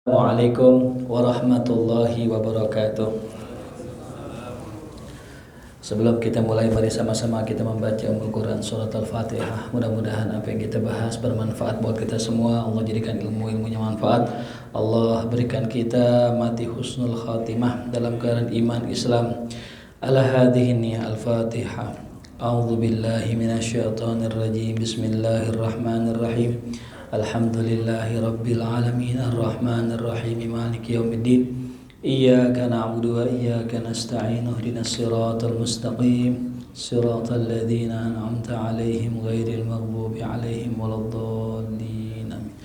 Assalamualaikum warahmatullahi wabarakatuh. Sebelum kita mulai, mari sama-sama kita membaca Al-Quran surat Al-Fatihah. Mudah-mudahan apa yang kita bahas bermanfaat buat kita semua. Allah jadikan ilmu-ilmunya manfaat. Allah berikan kita mati husnul khatimah dalam keadaan iman Islam. Ala hadhihi Al-Fatihah. A'udzu billahi minasyaitonir rajim. Bismillahirrahmanirrahim. Alhamdulillahi rabbil alamin arrahmanir rahim maliki yaumiddin iyyaka na'budu wa iyyaka nasta'in ihdinas siratal mustaqim siratal ladzina an'amta 'alaihim ghairil maghdubi 'alaihim waladdallin amin.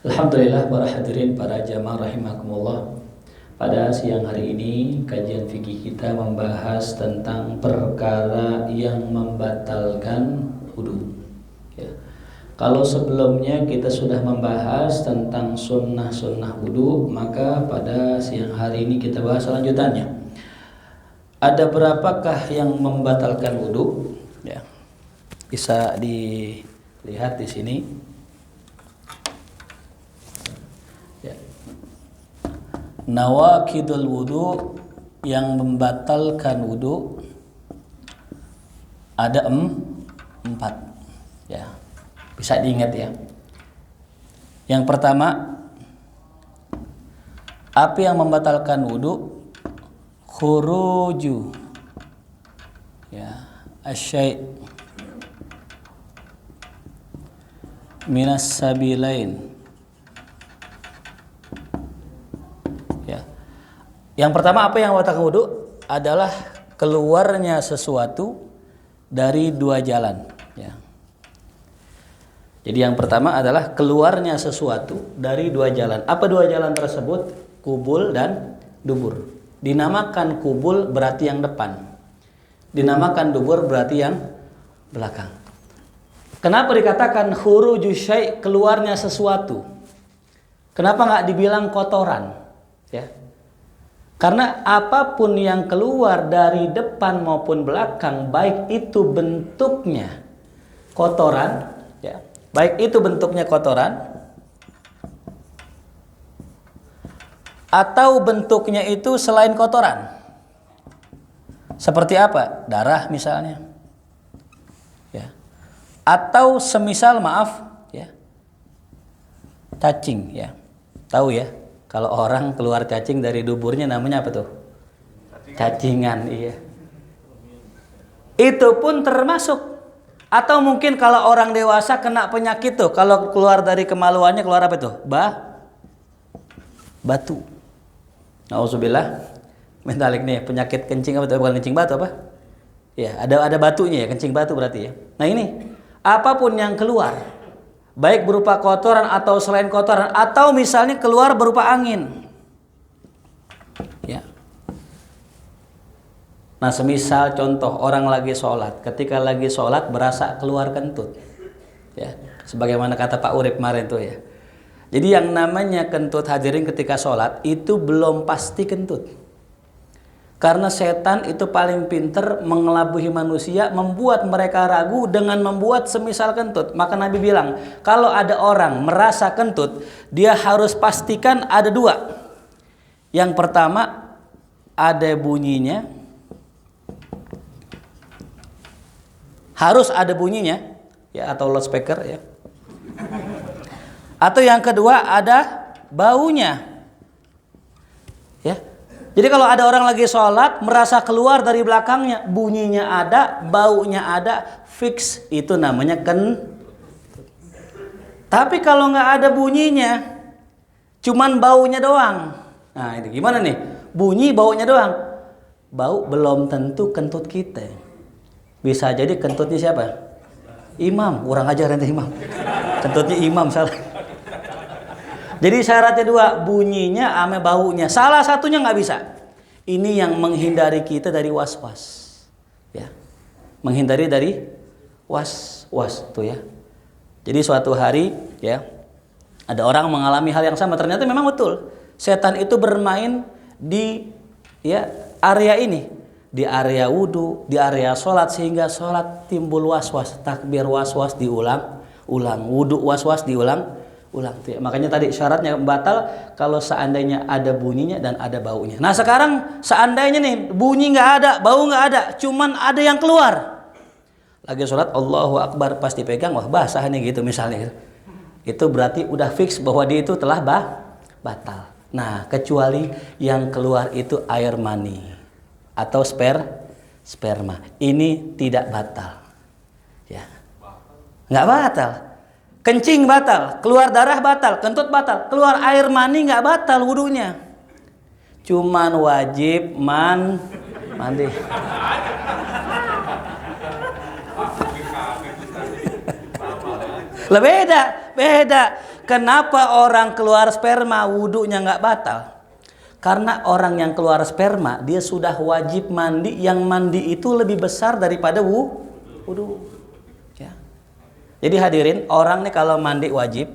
Alhamdulillah, para hadirin, para jamaah rahimakumullah. Pada siang hari ini kajian fikih kita membahas tentang perkara yang membatalkan wudu. Kalau sebelumnya kita sudah membahas tentang sunnah-sunnah wudu, maka pada siang hari ini kita bahas lanjutannya. Ada berapakah yang membatalkan wudu? Ya, bisa dilihat di sini. Ya. Nawaqidul wudu, yang membatalkan wudu ada 4. Ya. Bisa diingat ya. Yang pertama, apa yang membatalkan wudu? Khuruju ya asyai' minas sabilain. Ya. Yang pertama, apa yang membatalkan wudu adalah keluarnya sesuatu dari 2 jalan, ya. Jadi yang pertama adalah keluarnya sesuatu dari 2 jalan. Apa 2 jalan tersebut? Kubul dan dubur. Dinamakan kubul berarti yang depan. Dinamakan dubur berarti yang belakang. Kenapa dikatakan khuruju syai', keluarnya sesuatu? Kenapa nggak dibilang kotoran? Ya. Karena apapun yang keluar dari depan maupun belakang, baik itu bentuknya kotoran, ya. Baik itu bentuknya kotoran atau bentuknya itu selain kotoran. Seperti apa? Darah misalnya. Ya. Atau semisal, maaf, ya, cacing, ya. Tahu ya, kalau orang keluar cacing dari duburnya namanya apa tuh? Cacingan, iya. Itu pun termasuk. Atau mungkin kalau orang dewasa kena penyakit tuh, kalau keluar dari kemaluannya keluar apa tuh? Batu. Nauzubillah. Mentalik nih, penyakit kencing apa tuh? Bukan kencing batu apa? Ya, ada batunya ya, kencing batu berarti ya. Nah ini, apapun yang keluar, baik berupa kotoran atau selain kotoran, atau misalnya keluar berupa angin. Ya. Nah, semisal contoh orang lagi sholat, ketika lagi sholat berasa keluar kentut, ya, sebagaimana kata Pak Urip kemarin tuh ya. Jadi yang namanya kentut, hadirin, ketika sholat itu belum pasti kentut, karena setan itu paling pinter mengelabuhi manusia, membuat mereka ragu dengan membuat semisal kentut. Maka Nabi bilang, kalau ada orang merasa kentut, dia harus pastikan ada 2. Yang pertama, ada bunyinya. Harus ada bunyinya, ya, atau loudspeaker, ya. Atau yang kedua, ada baunya, ya. Jadi kalau ada orang lagi sholat merasa keluar dari belakangnya, bunyinya ada, baunya ada, fix itu namanya Tapi kalau nggak ada bunyinya, cuman baunya doang, nah itu gimana nih? Bunyi, baunya doang. Bau belum tentu kentut kita. Bisa jadi kentutnya siapa? Imam. Kurang ajar nanti imam. Kentutnya imam, salah. Jadi syaratnya 2, bunyinya sama baunya. Salah satunya nggak bisa. Ini yang menghindari kita dari was-was. Ya. Menghindari dari was-was tuh ya. Jadi suatu hari, ya, ada orang mengalami hal yang sama. Ternyata memang betul. Setan itu bermain di, ya, area ini. Di area wudu, di area sholat, sehingga sholat timbul was-was, takbir was-was diulang, wudu was-was diulang, ulang. Makanya tadi syaratnya batal kalau seandainya ada bunyinya dan ada baunya. Nah sekarang seandainya nih bunyi nggak ada, bau nggak ada, cuman ada yang keluar. Lagi sholat Allahu Akbar pas dipegang, wah basah nih gitu misalnya. Itu berarti udah fix bahwa dia itu telah batal. Nah kecuali yang keluar itu air mani atau sperma, ini tidak batal. Ya, nggak batal. Kencing batal, keluar darah batal, kentut batal, keluar air mani nggak batal wudunya. Cuman wajib mandi. Lah beda. Kenapa orang keluar sperma wudunya nggak batal? Karena orang yang keluar sperma dia sudah wajib mandi, yang mandi itu lebih besar daripada wudu. Jadi hadirin, orang nih kalau mandi wajib,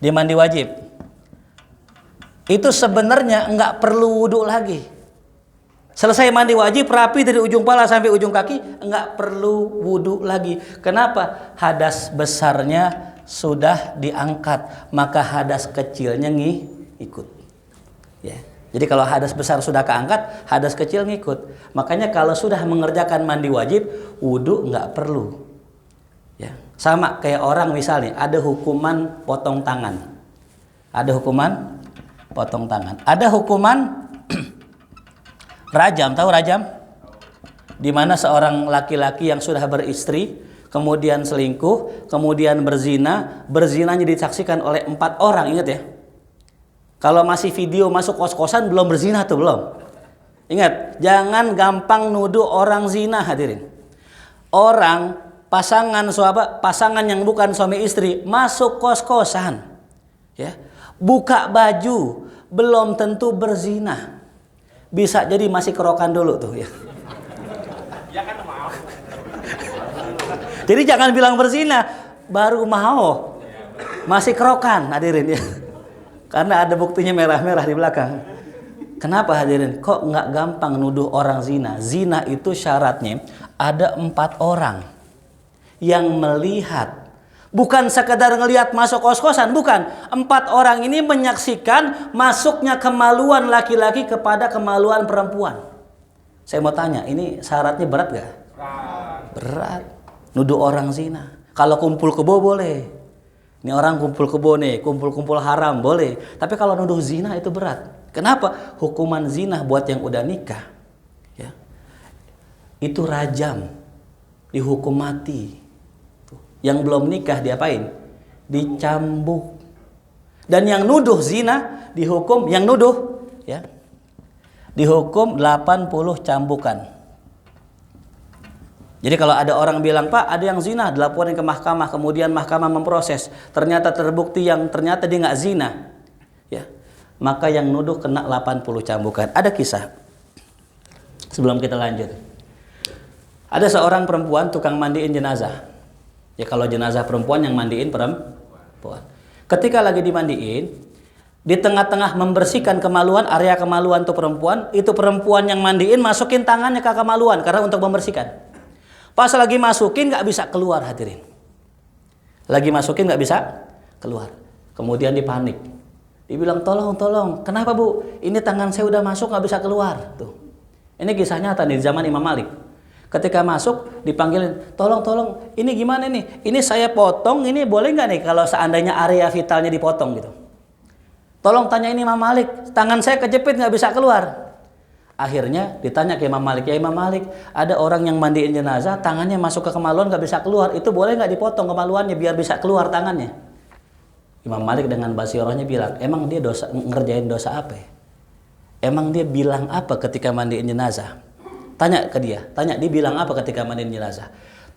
dia mandi wajib, itu sebenarnya nggak perlu wudhu lagi. Selesai mandi wajib, rapi dari ujung pala sampai ujung kaki, nggak perlu wudhu lagi. Kenapa? Hadas besarnya sudah diangkat, maka hadas kecilnya ngikut. Ya. Jadi kalau hadas besar sudah keangkat, hadas kecil ngikut. Makanya kalau sudah mengerjakan mandi wajib, wudhu nggak perlu. Ya, sama kayak orang misalnya ada hukuman potong tangan. Ada hukuman potong tangan. Ada hukuman rajam, tahu rajam? Di mana seorang laki-laki yang sudah beristri, kemudian selingkuh, kemudian berzinanya disaksikan oleh 4 orang, ingat ya. Kalau masih video masuk kos-kosan belum berzina tuh, belum. Ingat, jangan gampang nuduh orang zina hadirin. Orang pasangan yang bukan suami istri masuk kos-kosan, ya, buka baju, belum tentu berzina, bisa jadi masih kerokan dulu tuh ya. Jadi jangan bilang berzina baru mau, masih kerokan hadirin ya, karena ada buktinya merah-merah di belakang. Kenapa hadirin? Kok nggak gampang nuduh orang zina? Zina itu syaratnya ada 4 orang yang melihat, bukan sekedar ngelihat masuk kos-kosan, bukan. 4 orang ini menyaksikan masuknya kemaluan laki-laki kepada kemaluan perempuan. Saya mau tanya, ini syaratnya berat gak? Berat. Nuduh orang zina. Kalau kumpul kebo boleh. Ini orang kumpul kebo nih, kumpul-kumpul haram boleh. Tapi kalau nuduh zina itu berat. Kenapa? Hukuman zina buat yang udah nikah, ya, itu rajam, dihukum mati. Yang belum nikah diapain? Dicambuk. Dan yang nuduh zina dihukum, yang nuduh ya, dihukum 80 cambukan. Jadi kalau ada orang bilang, Pak ada yang zina, dilaporin ke mahkamah, kemudian mahkamah memproses, ternyata terbukti yang ternyata dia nggak zina, ya, maka yang nuduh kena 80 cambukan. Ada kisah. Sebelum kita lanjut, ada seorang perempuan tukang mandiin jenazah. Ya kalau jenazah perempuan yang mandiin perempuan. Ketika lagi dimandiin, di tengah-tengah membersihkan kemaluan, area kemaluan tuh perempuan, itu perempuan yang mandiin masukin tangannya ke kemaluan karena untuk membersihkan. Pas lagi masukin nggak bisa keluar hadirin. Lagi masukin nggak bisa keluar. Kemudian dipanik. Dibilang tolong, kenapa Bu? Ini tangan saya udah masuk nggak bisa keluar. Tuh. Ini kisah nyata di zaman Imam Malik. Ketika masuk dipanggilin, tolong, ini gimana nih? Ini saya potong, ini boleh nggak nih kalau seandainya area vitalnya dipotong gitu? Tolong tanya ini Imam Malik, tangan saya kejepit nggak bisa keluar. Akhirnya ditanya ke Imam Malik, ya Imam Malik, ada orang yang mandiin jenazah, tangannya masuk ke kemaluan nggak bisa keluar, itu boleh nggak dipotong kemaluannya biar bisa keluar tangannya? Imam Malik dengan basirohnya bilang, emang dia ngerjain dosa apa? Emang dia bilang apa ketika mandiin jenazah? Tanya ke dia, dia bilang apa ketika mandiin jenazah?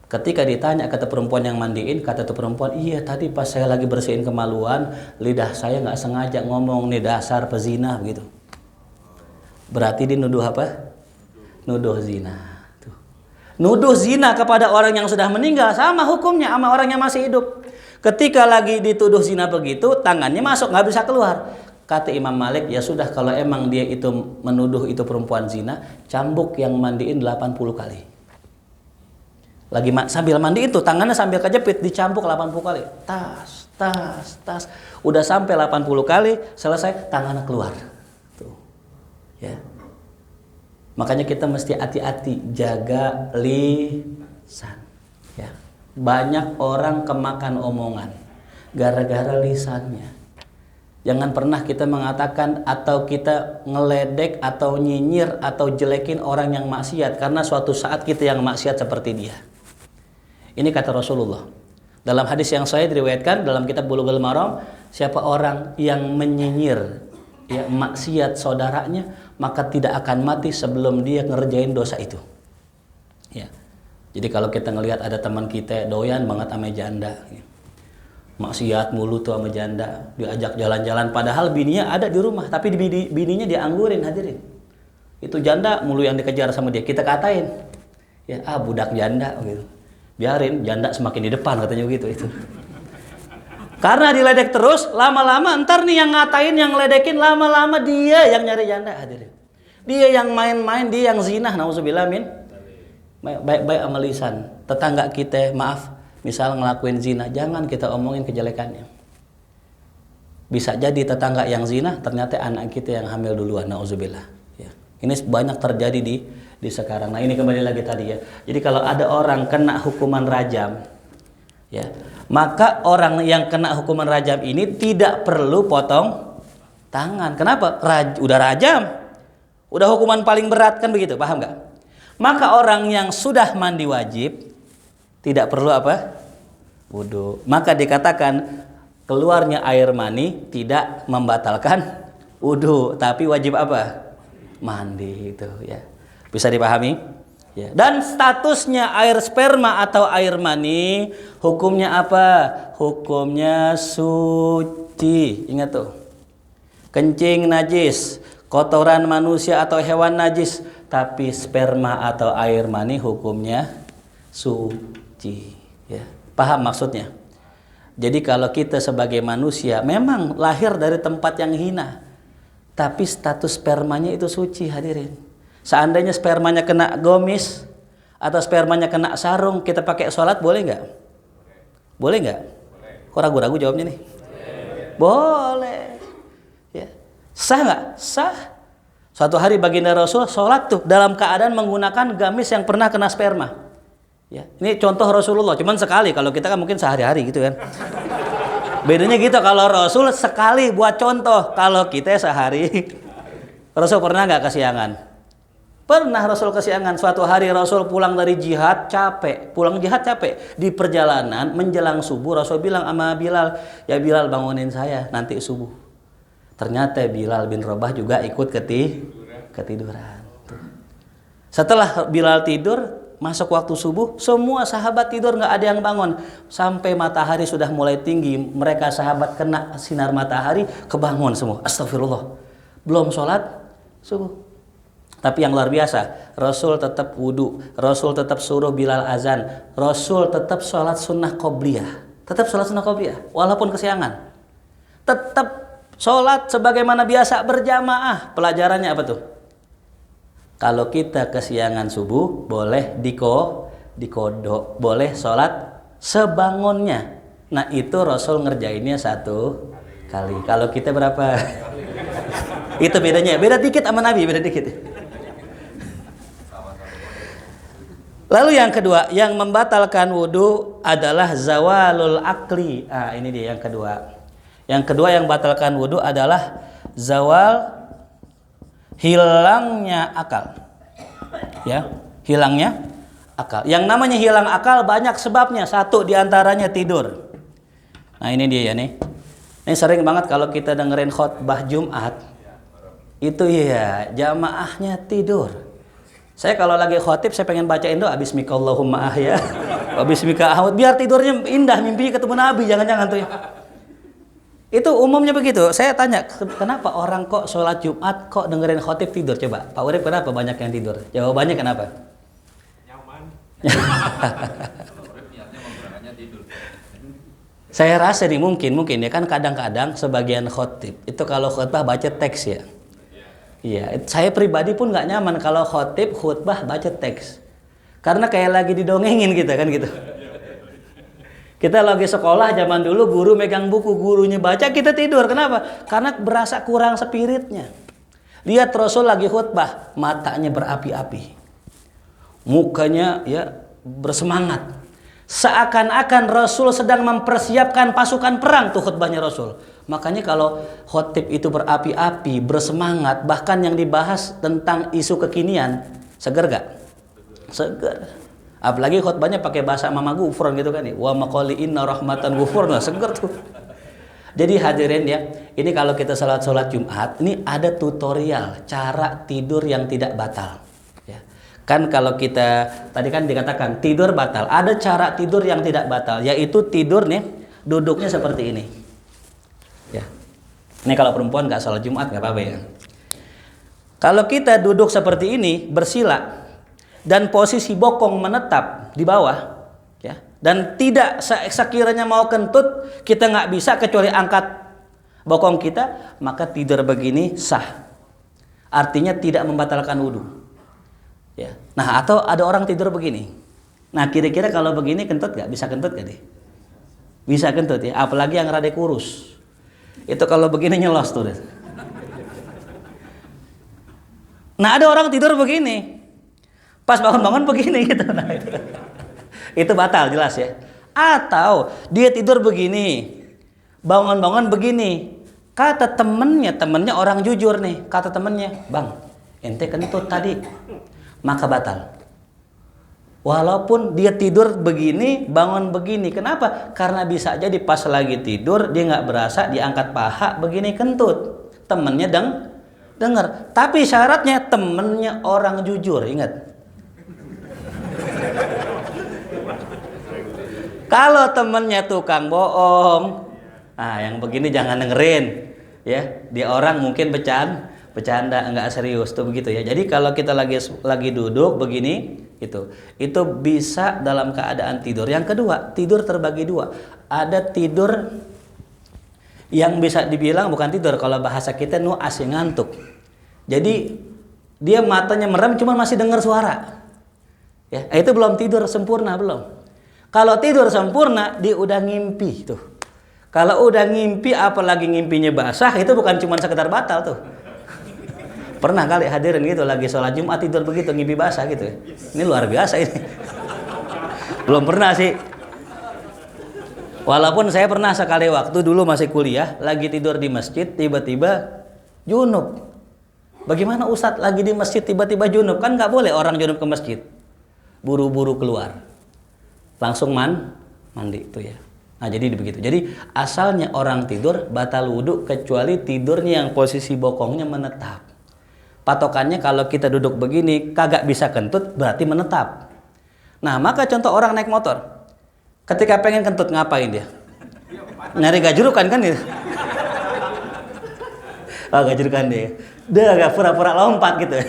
Ketika ditanya kata perempuan yang mandiin, kata tuh perempuan, iya tadi pas saya lagi bersihin kemaluan, lidah saya nggak sengaja ngomong nih dasar pezina begitu. Berarti dia nuduh apa? Nuduh zina. Tuh. Nuduh zina kepada orang yang sudah meninggal sama hukumnya sama orang yang masih hidup. Ketika lagi dituduh zina begitu, tangannya masuk nggak bisa keluar. Kata Imam Malik, ya sudah kalau emang dia itu menuduh itu perempuan zina, cambuk yang mandiin 80 kali. Lagi sambil mandiin tuh tangannya sambil kejepit dicambuk 80 kali. Tas. tas. Udah sampai 80 kali, selesai tangannya keluar. Tuh. Ya. Makanya kita mesti hati-hati jaga lisan. Ya. Banyak orang kemakan omongan gara-gara lisannya. Jangan pernah kita mengatakan atau kita ngeledek atau nyinyir atau jelekin orang yang maksiat, karena suatu saat kita yang maksiat seperti dia. Ini kata Rasulullah. Dalam hadis yang sahih diriwayatkan dalam kitab Bulughul Maram, siapa orang yang menyinyir ya maksiat saudaranya, maka tidak akan mati sebelum dia ngerjain dosa itu. Ya. Jadi kalau kita ngelihat ada teman kita doyan banget sama janda, ya. Maksiat mulu tuh sama janda, diajak jalan-jalan padahal bininya ada di rumah, tapi bininya dianggurin, hadirin. Itu janda mulu yang dikejar sama dia, kita katain. Ya, budak janda gitu. Biarin janda semakin di depan katanya gitu itu. Karena diledek terus, lama-lama ntar nih yang ngatain, yang ngeledekin, lama-lama dia yang nyari janda, hadirin. Dia yang main-main, dia yang zina, nauzubillah min. Baik-baik sama lisan. Tetangga kita, maaf, misal ngelakuin zina, jangan kita omongin kejelekannya. Bisa jadi tetangga yang zina, ternyata anak kita yang hamil duluan, nauzubillah. Ya. Ini banyak terjadi di sekarang. Nah ini kembali lagi tadi ya. Jadi kalau ada orang kena hukuman rajam, ya, maka orang yang kena hukuman rajam ini tidak perlu potong tangan. Kenapa? Udah rajam, udah hukuman paling berat kan begitu, paham nggak? Maka orang yang sudah mandi wajib tidak perlu apa? Wudu. Maka dikatakan keluarnya air mani tidak membatalkan wudu, tapi wajib apa? Mandi itu ya. Bisa dipahami? Ya. Dan statusnya air sperma atau air mani, hukumnya apa? Hukumnya suci. Ingat tuh. Kencing najis, kotoran manusia atau hewan najis, tapi sperma atau air mani hukumnya suci. Ya. Paham maksudnya? Jadi kalau kita sebagai manusia memang lahir dari tempat yang hina, tapi status spermanya itu suci, hadirin. Seandainya spermanya kena gomis atau spermanya kena sarung, kita pakai sholat boleh nggak? Boleh nggak? Kok ragu-ragu jawabnya nih? Boleh. Ya. Sah nggak? Sah. Suatu hari baginda Rasul sholat tuh dalam keadaan menggunakan gamis yang pernah kena sperma. Ya. Ini contoh Rasulullah, cuman sekali. Kalau kita kan mungkin sehari-hari gitu kan. Bedanya gitu, kalau Rasul sekali buat contoh, kalau kita sehari. Rasul pernah nggak kesiangan? Pernah Rasul kesiangan. Suatu hari Rasul pulang dari jihad capek. Pulang jihad capek. Di perjalanan menjelang subuh Rasul bilang sama Bilal, ya Bilal bangunin saya nanti subuh. Ternyata Bilal bin Rabah juga ikut ketiduran. Setelah Bilal tidur, masuk waktu subuh, semua sahabat tidur, nggak ada yang bangun. Sampai matahari sudah mulai tinggi, mereka sahabat kena sinar matahari, kebangun semua. Astagfirullah. Belum sholat subuh. Tapi yang luar biasa, Rasul tetap wudu, Rasul tetap suruh Bilal azan, Rasul tetap sholat sunnah qobliyah, walaupun kesiangan, tetap sholat sebagaimana biasa berjamaah. Pelajarannya apa tuh? Kalau kita kesiangan subuh, boleh dikodok, boleh sholat sebangunnya. Nah itu Rasul ngerjainnya 1 kali. Kalau kita berapa? Itu bedanya, beda dikit sama Nabi, beda dikit. Lalu yang kedua, yang membatalkan wudu adalah zawalul akli. Ini dia yang kedua. Yang kedua yang membatalkan wudu adalah zawal, hilangnya akal. Ya, hilangnya akal. Yang namanya hilang akal banyak sebabnya. Satu diantaranya tidur. Nah ini dia ya nih. Ini sering banget kalau kita dengerin khutbah Jumat, itu ya jamaahnya tidur. Saya kalau lagi khotib saya pengen bacain doa bismika Allahumma ahya wa bismika ahmud, biar tidurnya indah, mimpinya ketemu Nabi, jangan-jangan tuh ya. Itu umumnya begitu. Saya tanya, kenapa orang kok sholat Jumat kok dengerin khotib tidur? Coba Pak Urip, kenapa banyak yang tidur? Jawabannya kenapa? Nyaman. Saya rasa nih mungkin ya kan kadang-kadang sebagian khotib itu kalau khutbah baca teks ya. Iya, saya pribadi pun nggak nyaman kalau khutbah baca teks, karena kayak lagi didongengin kita kan gitu. Kita lagi sekolah zaman dulu guru megang buku, gurunya baca, kita tidur. Kenapa? Karena berasa kurang spiritnya. Lihat Rasul lagi khutbah, matanya berapi-api. Mukanya ya bersemangat. Seakan-akan Rasul sedang mempersiapkan pasukan perang tuh khutbahnya Rasul. Makanya kalau khotib itu berapi-api, bersemangat, bahkan yang dibahas tentang isu kekinian, seger gak? Seger. Apalagi khutbahnya pakai bahasa Mama Gufron gitu kan nih. Wa maqali inna rahmatan ghufurna, seger tuh. Jadi hadirin ya, ini kalau kita sholat Jumat, ini ada tutorial cara tidur yang tidak batal. Ya. Kan kalau kita, tadi kan dikatakan tidur batal, ada cara tidur yang tidak batal, yaitu tidur nih, duduknya seperti ini. Ya. Ini kalau perempuan nggak sholat Jumat nggak apa-apa ya. Kalau kita duduk seperti ini, bersila, dan posisi bokong menetap di bawah, ya, dan tidak sekiranya mau kentut, kita nggak bisa kecuali angkat bokong kita, maka tidur begini sah. Artinya tidak membatalkan wudhu. Ya. Nah, atau ada orang tidur begini. Nah, kira-kira kalau begini kentut nggak? Bisa kentut nggak deh? Bisa kentut ya. Apalagi yang rada kurus. Itu kalau begini nyelos tuh deh. Nah, ada orang tidur begini. Pas bangun-bangun begini gitu. Nah, itu batal jelas ya. Atau dia tidur begini, bangun-bangun begini. Kata temennya orang jujur nih. Kata temennya, bang, ente kentut tadi, maka batal. Walaupun dia tidur begini, bangun begini. Kenapa? Karena bisa jadi pas lagi tidur dia nggak berasa, diangkat paha begini kentut. Temennya dengar. Tapi syaratnya temennya orang jujur, ingat. Kalau temennya tukang bohong, nah yang begini jangan dengerin, ya. Dia orang mungkin bercanda, enggak serius tuh begitu ya. Jadi kalau kita lagi duduk begini, itu bisa dalam keadaan tidur. Yang kedua, tidur terbagi dua. Ada tidur yang bisa dibilang bukan tidur, kalau bahasa kita nuas, ngantuk. Jadi dia matanya merem cuma masih dengar suara. Ya, itu belum tidur sempurna belum. Kalau tidur sempurna, dia udah ngimpi tuh. Kalau udah ngimpi, apalagi ngimpinya basah, itu bukan cuma sekedar batal tuh. Pernah kali hadirin gitu, lagi sholat Jumat tidur begitu, ngimpi basah gitu. Ini luar biasa ini. Belum pernah sih. Walaupun saya pernah sekali waktu dulu masih kuliah, lagi tidur di masjid, tiba-tiba junub. Bagaimana Ustadz lagi di masjid tiba-tiba junub? Kan nggak boleh orang junub ke masjid. Buru-buru keluar. Langsung mandi itu ya. Nah, jadi begitu. Jadi asalnya orang tidur batal wudhu kecuali tidurnya yang posisi bokongnya menetap. Patokannya kalau kita duduk begini kagak bisa kentut berarti menetap. Nah, maka contoh orang naik motor. Ketika pengen kentut ngapain dia? Nyari gajurukan kan dia. Oh, gajurukan dia. Dia agak pura-pura lompat gitu.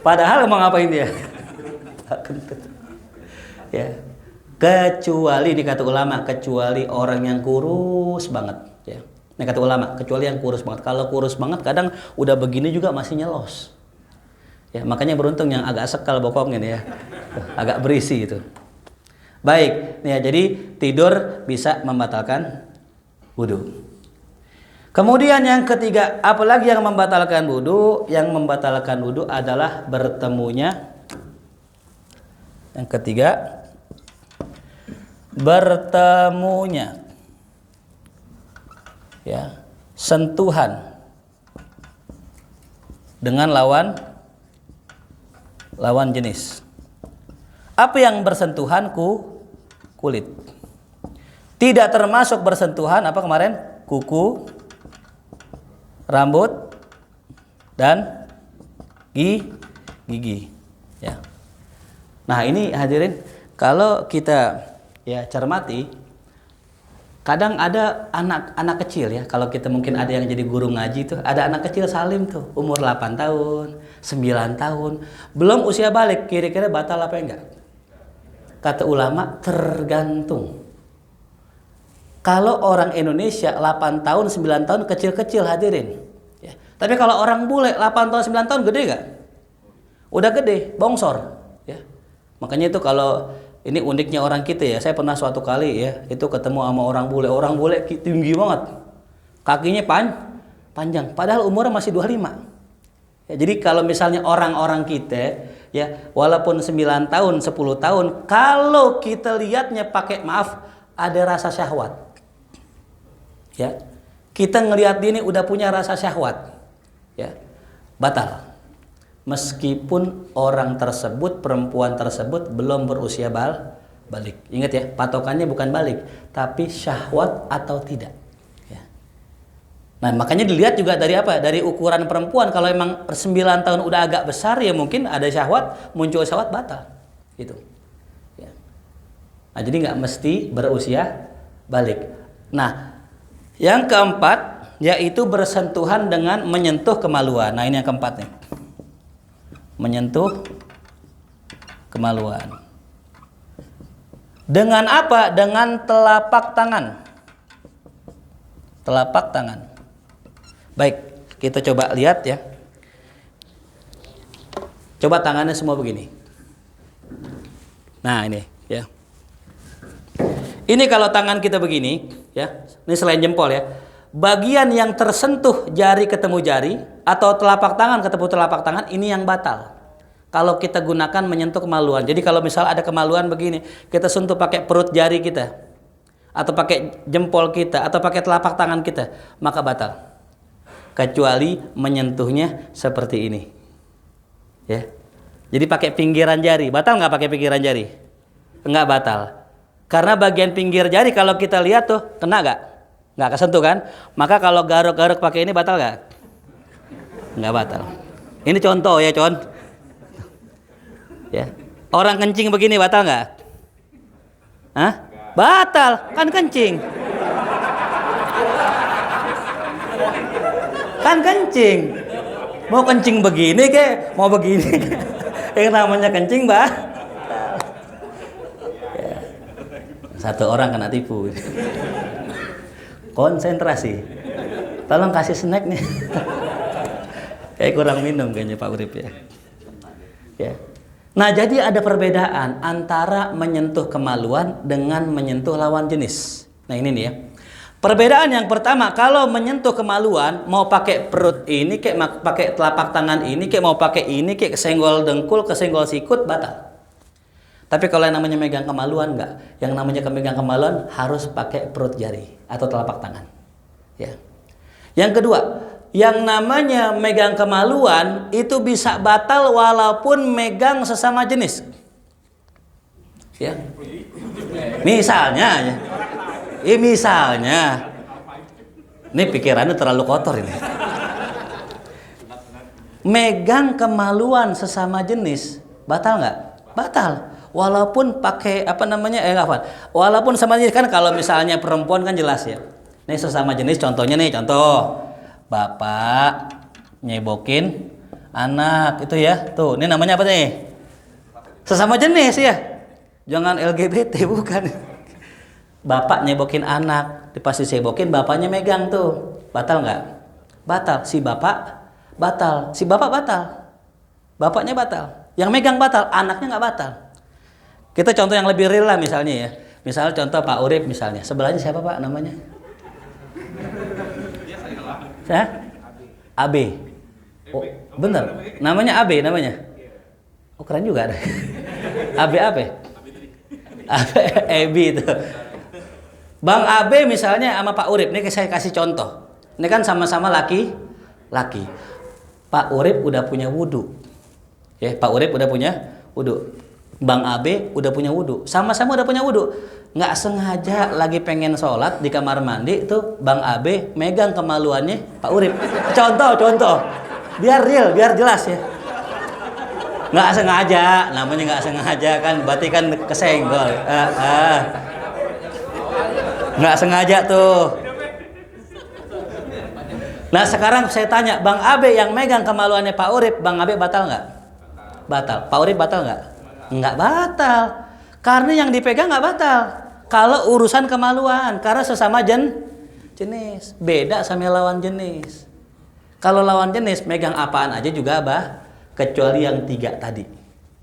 Padahal mau ngapain dia? Kentut. Ya. Kecuali ini kata ulama, kecuali orang yang kurus banget ya. Ini kata ulama, kecuali yang kurus banget. Kalau kurus banget kadang udah begini juga masih nyelos. Ya, makanya beruntung yang agak sekal bokongnya nih ya. Agak berisi itu. Baik, nih ya, jadi tidur bisa membatalkan wudu. Kemudian yang ketiga, apalagi yang membatalkan wudu? Yang membatalkan wudu adalah bertemunya. Yang ketiga, bertemunya ya sentuhan dengan lawan jenis. Apa yang bersentuhan? Kulit. Tidak termasuk bersentuhan apa kemarin? Kuku, rambut, dan gigi ya. Nah, ini hadirin, kalau kita ya cermati, kadang ada anak kecil ya, kalau kita mungkin ada yang jadi guru ngaji tuh, ada anak kecil salim tuh, umur 8 tahun, 9 tahun, belum usia balik, kira-kira batal apa enggak? Kata ulama, tergantung. Kalau orang Indonesia 8 tahun, 9 tahun kecil-kecil hadirin. Ya. Tapi kalau orang bule 8 tahun, 9 tahun gede enggak? Udah gede, bongsor. Ya. Makanya itu kalau Ini uniknya orang kita ya. Saya pernah suatu kali ya, itu ketemu sama orang bule. Orang bule tinggi banget. Kakinya panjang. Padahal umurnya masih 25. Ya, jadi kalau misalnya orang-orang kita ya, walaupun 9 tahun, 10 tahun, kalau kita lihatnya pakai maaf, ada rasa syahwat. Ya. Kita ngelihat dia ini udah punya rasa syahwat. Ya. Batal. Meskipun orang tersebut, perempuan tersebut belum berusia balik. Ingat ya, patokannya bukan balik, tapi syahwat atau tidak. Ya. Nah, makanya dilihat juga dari apa? Dari ukuran perempuan. Kalau emang 9 tahun udah agak besar ya mungkin ada syahwat, muncul syahwat, batal. Gitu. Ya. Nah, jadi nggak mesti berusia balik. Nah, yang keempat yaitu bersentuhan dengan menyentuh kemaluan. Nah, ini yang keempat nih. Menyentuh kemaluan. Dengan apa? Dengan telapak tangan. Telapak tangan. Baik, kita coba lihat ya. Coba tangannya semua begini. Nah, ini ya. Ini kalau tangan kita begini, ya. Ini selain jempol ya. Bagian yang tersentuh jari ketemu jari atau telapak tangan ketemu telapak tangan, ini yang batal. Kalau kita gunakan menyentuh kemaluan. Jadi kalau misal ada kemaluan begini, kita sentuh pakai perut jari kita atau pakai jempol kita atau pakai telapak tangan kita, maka batal. Kecuali menyentuhnya seperti ini. Ya. Jadi pakai pinggiran jari, batal nggak pakai pinggiran jari? Enggak batal. Karena bagian pinggir jari kalau kita lihat tuh kena nggak? Nggak kesentuh kan? Maka kalau garuk-garuk pakai ini batal nggak? Nggak batal. Ini contoh ya, con. Ya. Orang kencing begini batal nggak? Hah? Batal, kan kencing. Kan kencing. Mau kencing begini ke? Mau begini? Yang namanya kencing, Mbak. Ya. Satu orang kena tipu. Konsentrasi. Tolong kasih snack nih. Kayak kurang minum kayaknya Pak Urip ya. Ya. Nah, jadi ada perbedaan antara menyentuh kemaluan dengan menyentuh lawan jenis. Nah, ini nih ya. Perbedaan yang pertama, kalau menyentuh kemaluan mau pakai perut ini kayak pakai telapak tangan ini kayak mau pakai ini kayak kesenggol dengkul, kesenggol sikut, batal. Tapi kalau yang namanya megang kemaluan enggak. Yang namanya megang kemaluan harus pakai perut jari atau telapak tangan. Ya. Yang kedua, yang namanya megang kemaluan itu bisa batal walaupun megang sesama jenis. Ya. Misalnya, ini pikirannya terlalu kotor ini. Megang kemaluan sesama jenis batal nggak? Batal. Walaupun pakai walaupun sama jenis kan, kalau misalnya perempuan kan jelas ya. Ini sesama jenis, contohnya nih, contoh bapak nyebokin anak itu ya. Tuh, ini namanya apa nih? Sesama jenis ya. Jangan LGBT, bukan. Bapak nyebokin anak, dipasti sebokin, bapaknya megang tuh. Batal nggak? Batal. Si bapak batal. Si bapak batal. Bapaknya batal. Yang megang batal, anaknya nggak batal. Kita contoh yang lebih real lah misalnya ya. Misal contoh Pak Urip misalnya. Sebelahnya siapa Pak namanya? AB. Oh, bener. Namanya AB namanya. Oh, keren juga ada. AB. AB itu. Bang AB misalnya sama Pak Urip. Ini saya kasih contoh. Ini kan sama-sama laki. Pak Urip udah punya wudu. Ya, Pak Urip udah punya wudu. Bang AB udah punya wudu. Sama-sama udah punya wudu. Nggak sengaja lagi pengen sholat di kamar mandi tuh Bang AB megang kemaluannya Pak Urip. Contoh. Biar real, biar jelas ya. Nggak sengaja, namanya nggak sengaja kan, berarti kan kesenggol. Nggak sengaja tuh. Nah sekarang saya tanya, Bang AB yang megang kemaluannya Pak Urip, Bang AB batal nggak? Batal. Pak Urip batal nggak? Nggak batal. Karena yang dipegang nggak batal. Kalau urusan kemaluan, karena sesama jenis, beda sama lawan jenis. Kalau lawan jenis megang apaan aja juga kecuali yang 3 tadi.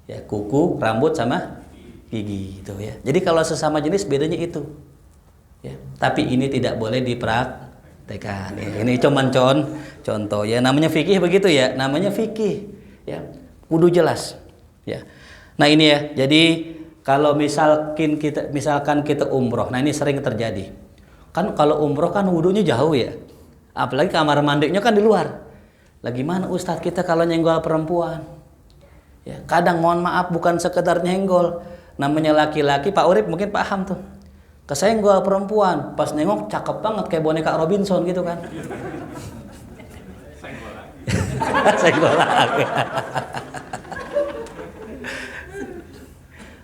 Ya, kuku, rambut sama gigi itu ya. Jadi kalau sesama jenis bedanya itu. Ya. Tapi ini tidak boleh dipraktekkan. Ya. Ini cuman contoh ya, namanya fikih begitu ya, namanya fikih ya. Kudu jelas ya. Nah ini ya. Jadi kalau misalkan kita umroh, nah ini sering terjadi. Kan kalau umroh kan wudunya jauh ya. Apalagi kamar mandinya kan di luar. Lagi mana Ustadz kita kalau nyenggol perempuan? Ya, kadang mohon maaf bukan sekedar nyenggol. Namanya laki-laki, Pak Urip mungkin paham tuh. Kesenggol perempuan, pas nengok cakep banget kayak boneka Robinson gitu kan. Senggolak.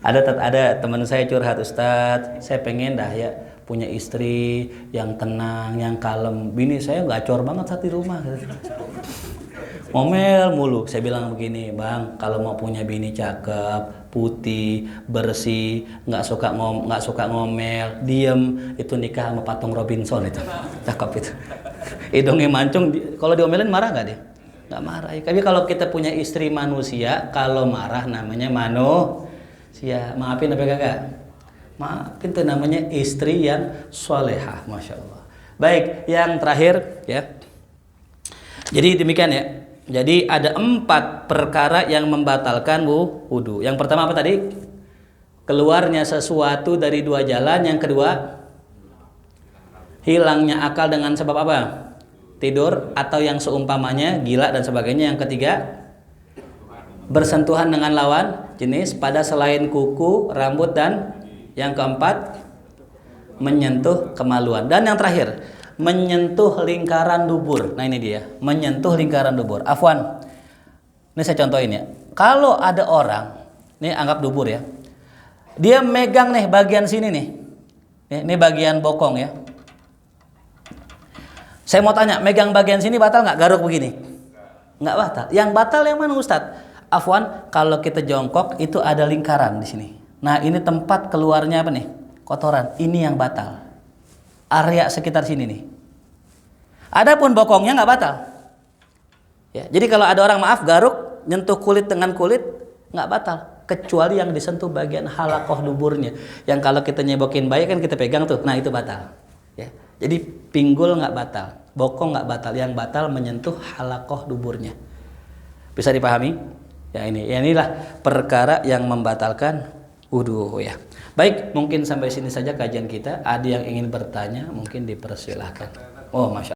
Ada teman saya curhat, Ustadz, saya pengen dah ya punya istri yang tenang, yang kalem. Bini saya gacor banget saat di rumah. Ngomel mulu. Saya bilang begini, Bang, kalau mau punya bini cakep, putih, bersih, nggak suka ngomel, diem, itu nikah sama patung Robinson itu. Cakep itu. Hidungnya mancung, kalau diomelin marah nggak dia? Nggak marah. Tapi kalau kita punya istri manusia, kalau marah namanya manusia. Maafin apa kagak? Maafin tuh namanya istri yang solehah, masya Allah. Baik, yang terakhir ya. Jadi demikian ya. Jadi ada 4 perkara yang membatalkan wudu. Yang pertama apa tadi? Keluarnya sesuatu dari 2 jalan. Yang kedua, hilangnya akal dengan sebab apa? Tidur atau yang seumpamanya, gila dan sebagainya. Yang ketiga, bersentuhan dengan lawan jenis pada selain kuku, rambut, dan yang keempat, menyentuh kemaluan. Dan yang terakhir, menyentuh lingkaran dubur. Nah ini dia, menyentuh lingkaran dubur. Afwan, ini saya contohin ya. Kalau ada orang, ini anggap dubur ya, dia megang nih bagian sini nih, ini bagian bokong ya. Saya mau tanya, megang bagian sini batal nggak? Garuk begini? Nggak batal. Yang batal yang mana Ustadz? Afwan, kalau kita jongkok itu ada lingkaran di sini. Nah ini tempat keluarnya apa nih? Kotoran. Ini yang batal. Area sekitar sini nih. Adapun bokongnya nggak batal. Ya, jadi kalau ada orang maaf garuk, nyentuh kulit dengan kulit nggak batal, kecuali yang disentuh bagian halakoh duburnya. Yang kalau kita nyebokin bayi kan kita pegang tuh, nah itu batal. Ya, jadi pinggul nggak batal, bokong nggak batal, yang batal menyentuh halakoh duburnya. Bisa dipahami? Ya inilah perkara yang membatalkan wudu ya. Baik, mungkin sampai sini saja kajian kita. Ada yang ingin bertanya, mungkin dipersilahkan. Oh, masya